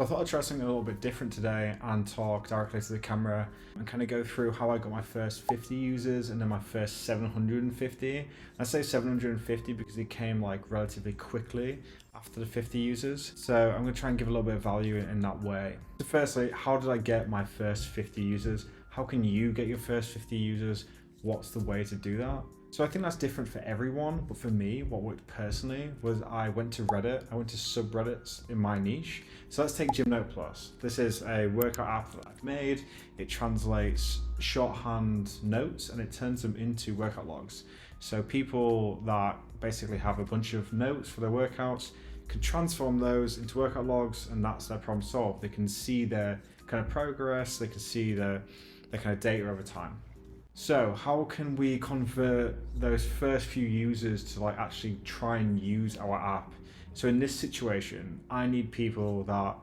So I thought I'd try something a little bit different today and talk directly to the camera and kind of go through how I got my first 50 users and then my first 750. I say 750 because it came like relatively quickly after the 50 users. So I'm going to try and give a little bit of value in that way. So firstly, how did I get my first 50 users? How can you get your first 50 users? What's the way to do that? So I think that's different for everyone, but for me, what worked personally was I went to Reddit, I went to subreddits in my niche. So let's take GymNote Plus. This is a workout app that I've made. It translates shorthand notes and it turns them into workout logs. So people that basically have a bunch of notes for their workouts can transform those into workout logs, and that's their problem solved. They can see their kind of progress, they can see their kind of data over time. So how can we convert those first few users to like actually try and use our app? So in this situation, I need people that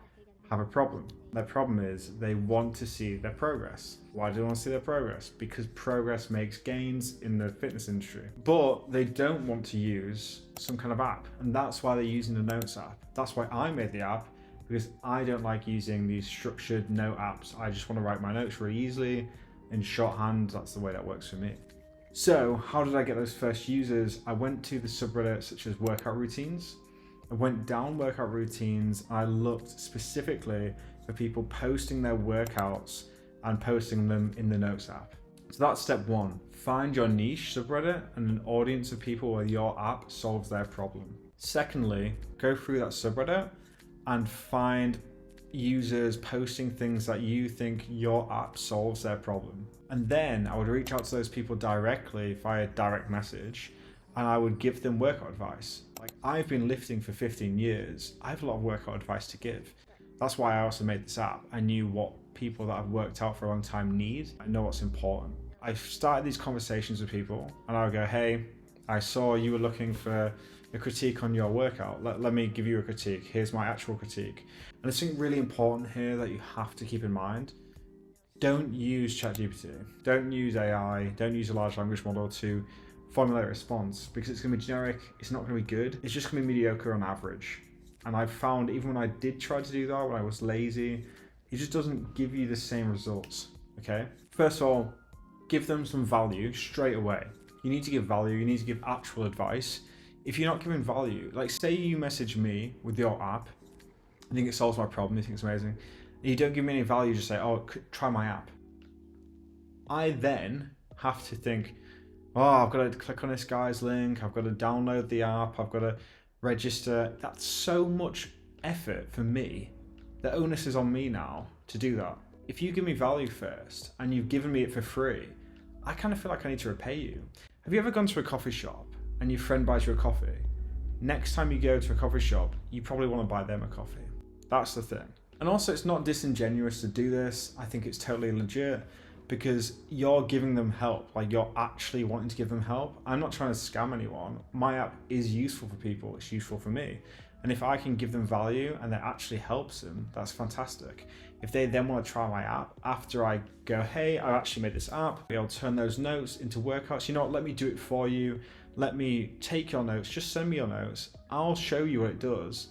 have a problem. Their problem is they want to see their progress. Why do they want to see their progress? Because progress makes gains in the fitness industry. But they don't want to use some kind of app. And that's why they're using the Notes app. That's why I made the app, because I don't like using these structured note apps. I just want to write my notes really easily. In shorthand, that's the way that works for me. So how did I get those first users? I went to the subreddit such as workout routines. I went down workout routines. I looked specifically for people posting their workouts and posting them in the Notes app. So that's step one. Find your niche subreddit and an audience of people where your app solves their problem. Secondly, go through that subreddit and find users posting things that you think your app solves their problem. And then I would reach out to those people directly via direct message and I would give them workout advice. Like, I've been lifting for 15 years. I have a lot of workout advice to give. That's why I also made this app. I knew what people that have worked out for a long time need. I know what's important. I started these conversations with people and I would go, hey, I saw you were looking for a critique on your workout. Let me give you a critique. Here's my actual critique. And there's something really important here that you have to keep in mind. Don't use ChatGPT. Don't use AI. Don't use a large language model to formulate a response, because it's going to be generic. It's not going to be good. It's just going to be mediocre on average. And I've found even when I did try to do that, when I was lazy, it just doesn't give you the same results. Okay. First of all, give them some value straight away. You need to give value. You need to give actual advice. If you're not giving value, like say you message me with your app, I think it solves my problem, you think it's amazing, and you don't give me any value, just say, oh, try my app. I then have to think, oh, I've got to click on this guy's link, I've got to download the app, I've got to register. That's so much effort for me. The onus is on me now to do that. If you give me value first and you've given me it for free, I kind of feel like I need to repay you. Have you ever gone to a coffee shop and your friend buys you a coffee? Next time you go to a coffee shop, you probably want to buy them a coffee. That's the thing. And also, it's not disingenuous to do this. I think it's totally legit because you're giving them help. Like, you're actually wanting to give them help. I'm not trying to scam anyone. My app is useful for people. It's useful for me. And if I can give them value and that actually helps them, that's fantastic. If they then want to try my app after I go, hey, I actually made this app, I'll turn those notes into workouts. You know what? Let me do it for you. Let me take your notes. Just send me your notes. I'll show you what it does.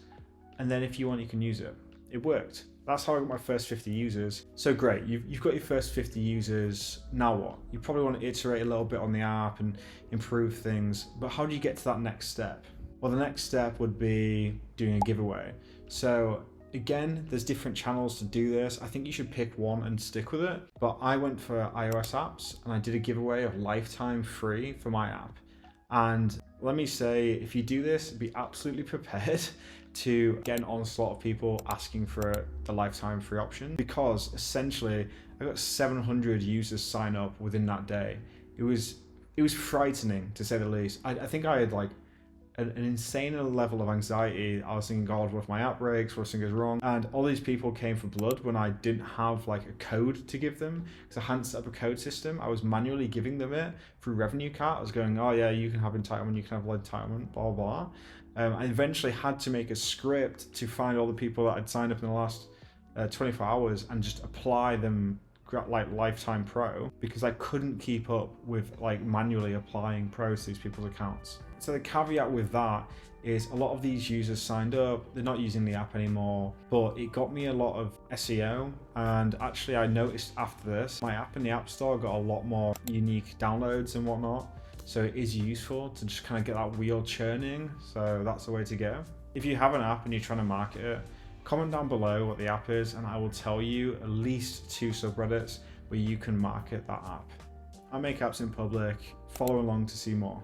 And then if you want, you can use it. It worked. That's how I got my first 50 users. So great, you've got your first 50 users. Now what? You probably want to iterate a little bit on the app and improve things. But how do you get to that next step? Well, the next step would be doing a giveaway. So again, there's different channels to do this. I think you should pick one and stick with it. But I went for iosapps and I did a giveaway of lifetime free for my app. And let me say, if you do this, be absolutely prepared to get an onslaught of people asking for the lifetime free option, because essentially I got 700 users sign up within that day. It was frightening, to say the least. I think I had like an insane level of anxiety. I was thinking, God, what if my app breaks? What if something goes wrong? And all these people came for blood when I didn't have like a code to give them, because I hadn't set up a code system. I was manually giving them it through Revenue Cart. I was going, oh yeah, you can have entitlement, you can have lead entitlement, blah, blah. I eventually had to make a script to find all the people that had signed up in the last 24 hours and just apply them like lifetime pro because I couldn't keep up with like manually applying pros to these people's accounts. So the caveat with that is a lot of these users signed up, they're not using the app anymore, but it got me a lot of SEO. And actually I noticed after this, my app in the App Store got a lot more unique downloads and whatnot. So it is useful to just kind of get that wheel churning. So that's the way to go. If you have an app and you're trying to market it, comment down below what the app is and I will tell you at least 2 subreddits where you can market that app. I make apps in public, follow along to see more.